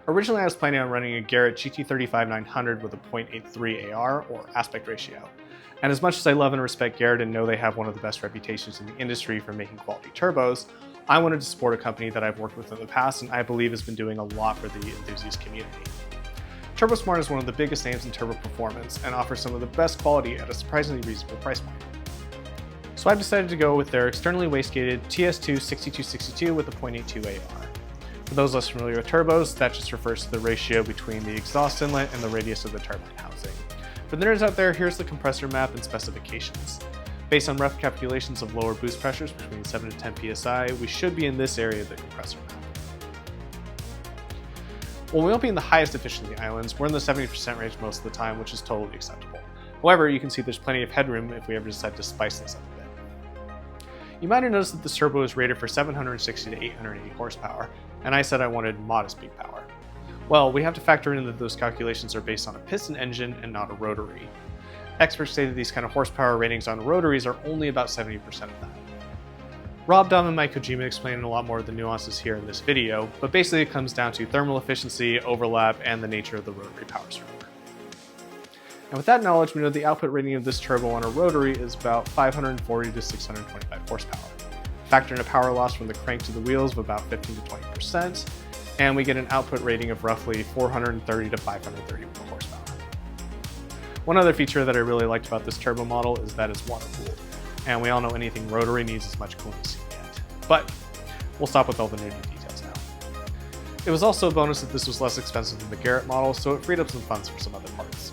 Originally I was planning on running a Garrett GT35-900 with a 0.83 AR, or aspect ratio. And as much as I love and respect Garrett and know they have one of the best reputations in the industry for making quality turbos, I wanted to support a company that I've worked with in the past and I believe has been doing a lot for the enthusiast community. TurboSmart is one of the biggest names in turbo performance and offers some of the best quality at a surprisingly reasonable price point. So I've decided to go with their externally wastegated TS2-6262 with a 0.82 AR. For those less familiar with turbos, that just refers to the ratio between the exhaust inlet and the radius of the turbine housing. For the nerds out there, here's the compressor map and specifications. Based on rough calculations of lower boost pressures between 7 to 10 psi, we should be in this area of the compressor map. While we won't be in the highest efficiency islands, we're in the 70% range most of the time, which is totally acceptable. However, you can see there's plenty of headroom if we ever decide to spice things up a bit. You might have noticed that this turbo is rated for 760 to 880 horsepower, and I said I wanted modest peak power. Well, we have to factor in that those calculations are based on a piston engine and not a rotary. Experts say that these kind of horsepower ratings on rotaries are only about 70% of that. Rob, Dom, and Mike Kojima explain a lot more of the nuances here in this video, but basically it comes down to thermal efficiency, overlap, and the nature of the rotary power stroke. And with that knowledge, we know the output rating of this turbo on a rotary is about 540 to 625 horsepower. Factor in a power loss from the crank to the wheels of about 15 to 20%, and we get an output rating of roughly 430 to 530 horsepower. One other feature that I really liked about this turbo model is that it's water-cooled. And we all know anything rotary needs as much cooling as you get. But we'll stop with all the nitty details now. It was also a bonus that this was less expensive than the Garrett model, so it freed up some funds for some other parts.